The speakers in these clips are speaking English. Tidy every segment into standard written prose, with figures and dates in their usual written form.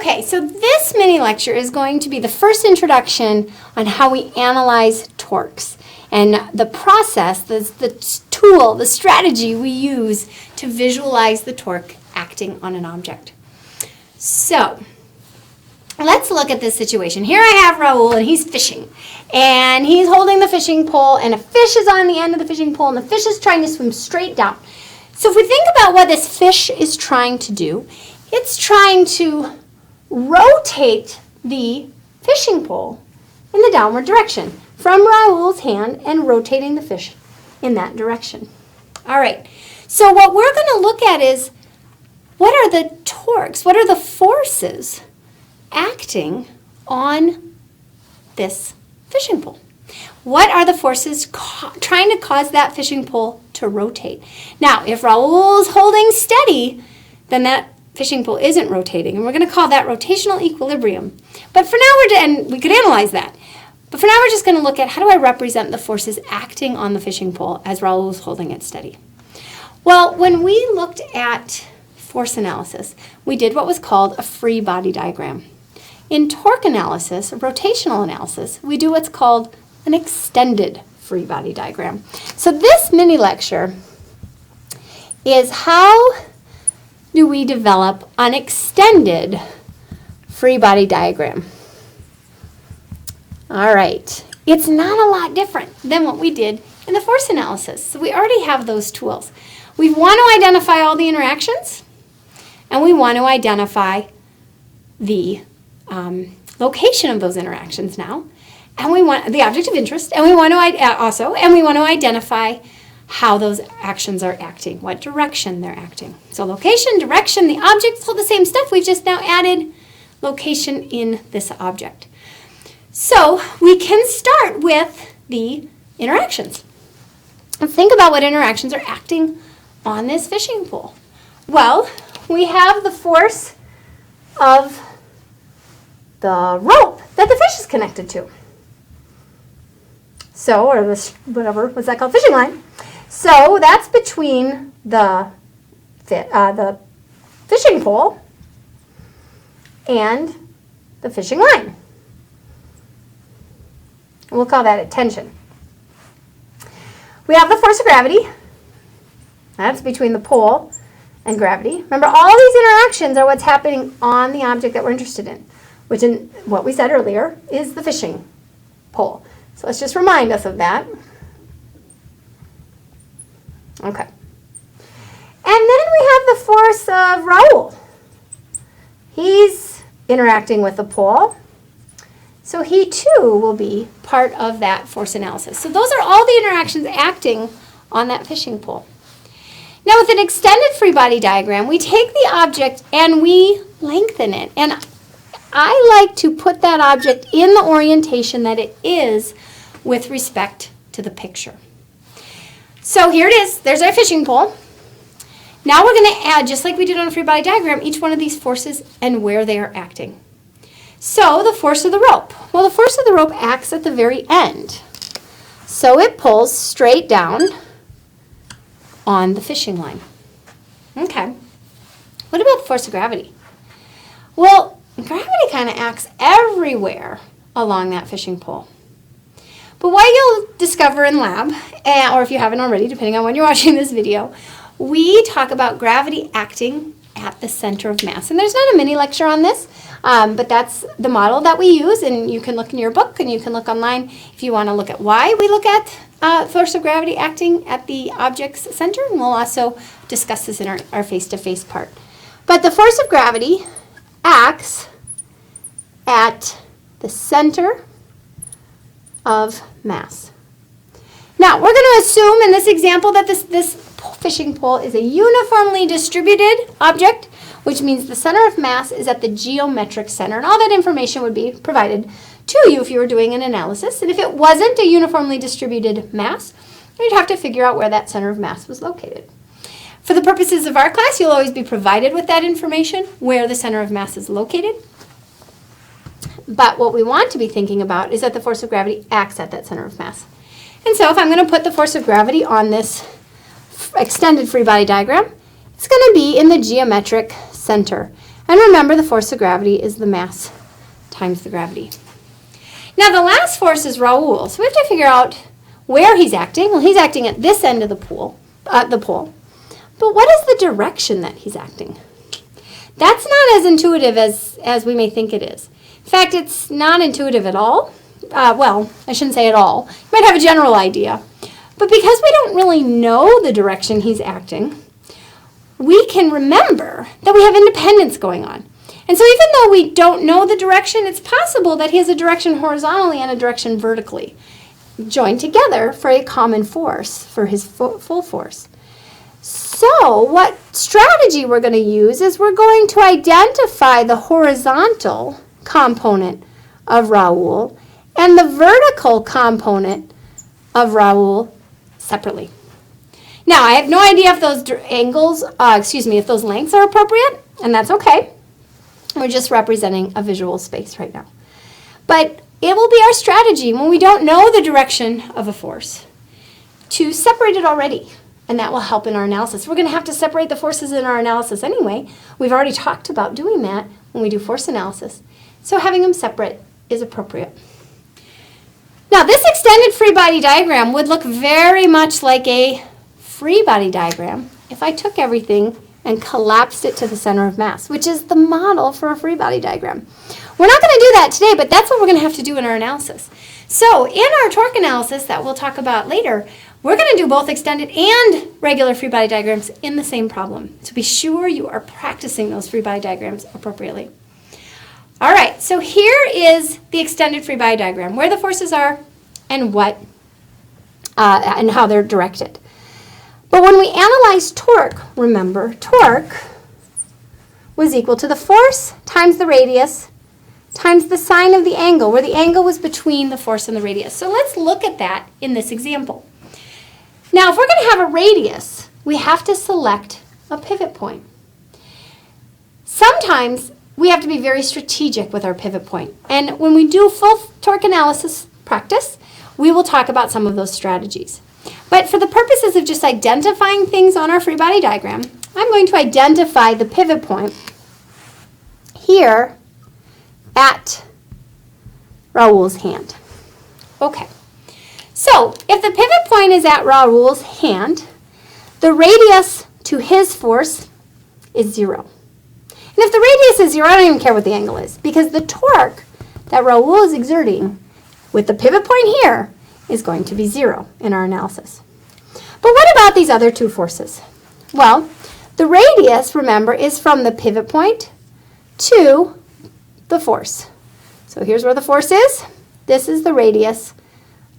Okay, so this mini lecture is going to be the first introduction on how we analyze torques and the process, the tool, the strategy we use to visualize the torque acting on an object. So, let's look at this situation. Here I have Raul, and he's fishing. And he's holding the fishing pole, and a fish is on the end of the fishing pole, and the fish is trying to swim straight down. So if we think about what this fish is trying to do, it's trying to rotate the fishing pole in the downward direction from Raul's hand and rotating the fish in that direction. All right, so what we're going to look at is what are the torques, what are the forces acting on this fishing pole? What are the forces trying to cause that fishing pole to rotate? Now, if Raul's holding steady, then that fishing pole isn't rotating, and we're going to call that rotational equilibrium. But for now, and we could analyze that. But for now, we're just going to look at how do I represent the forces acting on the fishing pole as Raul's holding it steady. Well, when we looked at force analysis, we did what was called a free body diagram. In torque analysis, or rotational analysis, we do what's called an extended free body diagram. So this mini lecture is how do we develop an extended free body diagram. All right, it's not a lot different than what we did in the force analysis. So we already have those tools. We want to identify all the interactions, and we want to identify the location of those interactions now, and we want the object of interest, and we want to identify how those actions are acting, what direction they're acting. So location, direction, the object's all the same stuff. We've just now added location in this object. So we can start with the interactions. Let's think about what interactions are acting on this fishing pole. Well, we have the force of the rope that the fish is connected to. So, or this, whatever, what's that called? Fishing line. So that's between the fishing pole and the fishing line. We'll call that a tension. We have the force of gravity. That's between the pole and gravity. Remember, all these interactions are what's happening on the object that we're interested in, which in what we said earlier is the fishing pole. So let's just remind us of that. Okay. And then we have the force of Raul. He's interacting with the pole. So he too will be part of that force analysis. So those are all the interactions acting on that fishing pole. Now with an extended free body diagram, we take the object and we lengthen it. And I like to put that object in the orientation that it is with respect to the picture. So here it is. There's our fishing pole. Now we're going to add, just like we did on a free body diagram, each one of these forces and where they are acting. So the force of the rope. Well, the force of the rope acts at the very end. So it pulls straight down on the fishing line. Okay. What about the force of gravity? Well, gravity kind of acts everywhere along that fishing pole. But what you'll discover in lab, or if you haven't already, depending on when you're watching this video, we talk about gravity acting at the center of mass. And there's not a mini lecture on this, but that's the model that we use, and you can look in your book and you can look online if you want to look at why we look at force of gravity acting at the object's center, and we'll also discuss this in our face-to-face part. But the force of gravity acts at the center of mass. Now, we're going to assume in this example that this fishing pole is a uniformly distributed object, which means the center of mass is at the geometric center, and all that information would be provided to you if you were doing an analysis. And if it wasn't a uniformly distributed mass, you'd have to figure out where that center of mass was located. For the purposes of our class, you'll always be provided with that information, where the center of mass is located. But what we want to be thinking about is that the force of gravity acts at that center of mass. And so if I'm going to put the force of gravity on this extended free body diagram, it's going to be in the geometric center. And remember, the force of gravity is the mass times the gravity. Now, the last force is Raul. So we have to figure out where he's acting. Well, he's acting at this end of the pole. But what is the direction that he's acting? That's not as intuitive as we may think it is. In fact, it's not intuitive at all. Well, I shouldn't say at all. You might have a general idea. But because we don't really know the direction he's acting, we can remember that we have independence going on. And so even though we don't know the direction, it's possible that he has a direction horizontally and a direction vertically joined together for a common force, for his full force. So what strategy we're going to use is we're going to identify the horizontal component of Raul and the vertical component of Raul separately. Now, I have no idea if those if those lengths are appropriate, and that's okay. We're just representing a visual space right now. But it will be our strategy when we don't know the direction of a force to separate it already, and that will help in our analysis. We're going to have to separate the forces in our analysis anyway. We've already talked about doing that when we do force analysis. So having them separate is appropriate. Now, this extended free body diagram would look very much like a free body diagram if I took everything and collapsed it to the center of mass, which is the model for a free body diagram. We're not going to do that today, but that's what we're going to have to do in our analysis. So in our torque analysis that we'll talk about later, we're going to do both extended and regular free body diagrams in the same problem. So be sure you are practicing those free body diagrams appropriately. All right, so here is the extended free body diagram, where the forces are and and how they're directed. But when we analyze torque, remember, torque was equal to the force times the radius times the sine of the angle, where the angle was between the force and the radius. So let's look at that in this example. Now, if we're going to have a radius, we have to select a pivot point. Sometimes we have to be very strategic with our pivot point. And when we do full torque analysis practice, we will talk about some of those strategies. But for the purposes of just identifying things on our free body diagram, I'm going to identify the pivot point here at Raul's hand. Okay, so if the pivot point is at Raul's hand, the radius to his force is 0. And if the radius is 0, I don't even care what the angle is, because the torque that Raul is exerting with the pivot point here is going to be 0 in our analysis. But what about these other two forces? Well, the radius, remember, is from the pivot point to the force. So here's where the force is. This is the radius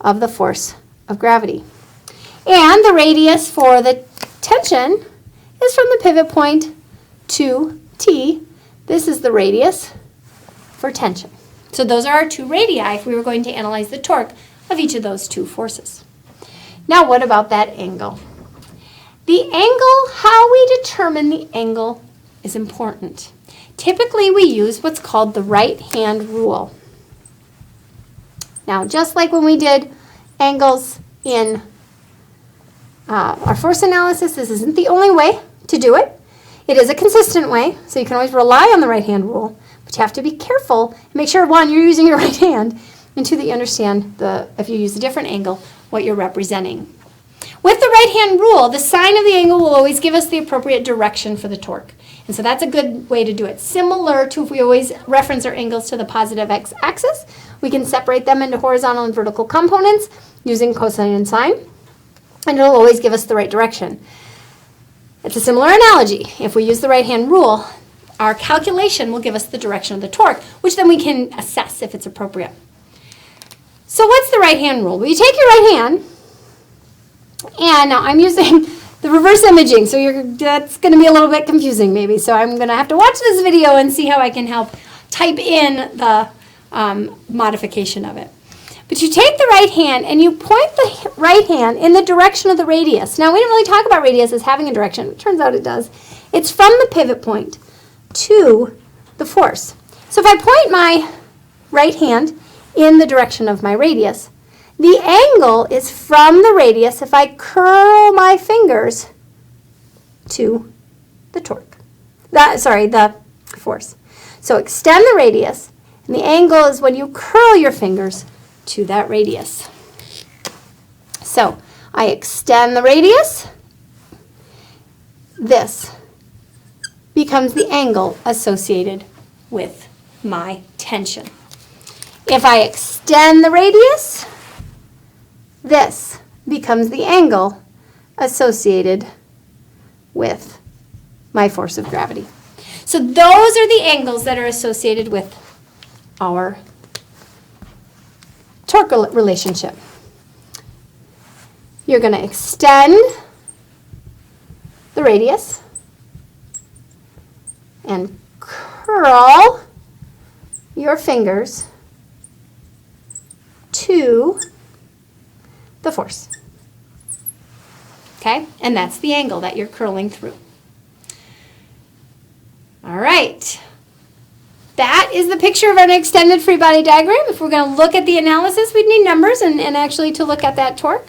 of the force of gravity. And the radius for the tension is from the pivot point to T. This is the radius for tension. So those are our two radii if we were going to analyze the torque of each of those two forces. Now what about that angle? The angle, how we determine the angle is important. Typically we use what's called the right-hand rule. Now just like when we did angles in our force analysis, this isn't the only way to do it. It is a consistent way, so you can always rely on the right-hand rule, but you have to be careful and make sure, one, you're using your right hand, and two, that you understand, if you use a different angle, what you're representing. With the right-hand rule, the sine of the angle will always give us the appropriate direction for the torque. And so that's a good way to do it. Similar to if we always reference our angles to the positive x-axis, we can separate them into horizontal and vertical components using cosine and sine, and it'll always give us the right direction. It's a similar analogy. If we use the right-hand rule, our calculation will give us the direction of the torque, which then we can assess if it's appropriate. So what's the right-hand rule? Well, you take your right hand, and now I'm using the reverse imaging, so that's going to be a little bit confusing maybe. So I'm going to have to watch this video and see how I can help type in the modification of it. But you take the right hand and you point the right hand in the direction of the radius. Now, we didn't really talk about radius as having a direction. It turns out it does. It's from the pivot point to the force. So if I point my right hand in the direction of my radius, the angle is from the radius if I curl my fingers to the torque. The force. So extend the radius, and the angle is when you curl your fingers to that radius. So I extend the radius. This becomes the angle associated with my tension. If I extend the radius, this becomes the angle associated with my force of gravity. So those are the angles that are associated with our torque relationship. You're going to extend the radius and curl your fingers to the force. Okay? And that's the angle that you're curling through. All right. That is the picture of an extended free body diagram. If we're going to look at the analysis, we'd need numbers and actually to look at that torque.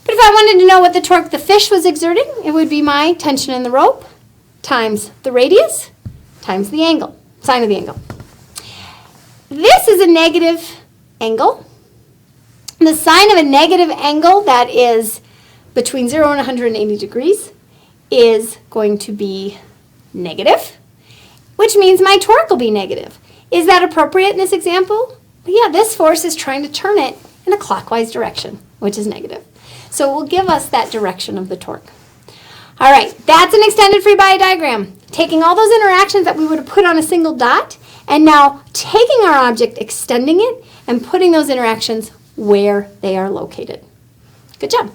But if I wanted to know what the torque the fish was exerting, it would be my tension in the rope times the radius times the angle, sine of the angle. This is a negative angle. The sine of a negative angle that is between 0 and 180 degrees is going to be negative, which means my torque will be negative. Is that appropriate in this example? Yeah, this force is trying to turn it in a clockwise direction, which is negative. So it will give us that direction of the torque. All right, that's an extended free body diagram. Taking all those interactions that we would have put on a single dot and now taking our object, extending it, and putting those interactions where they are located. Good job.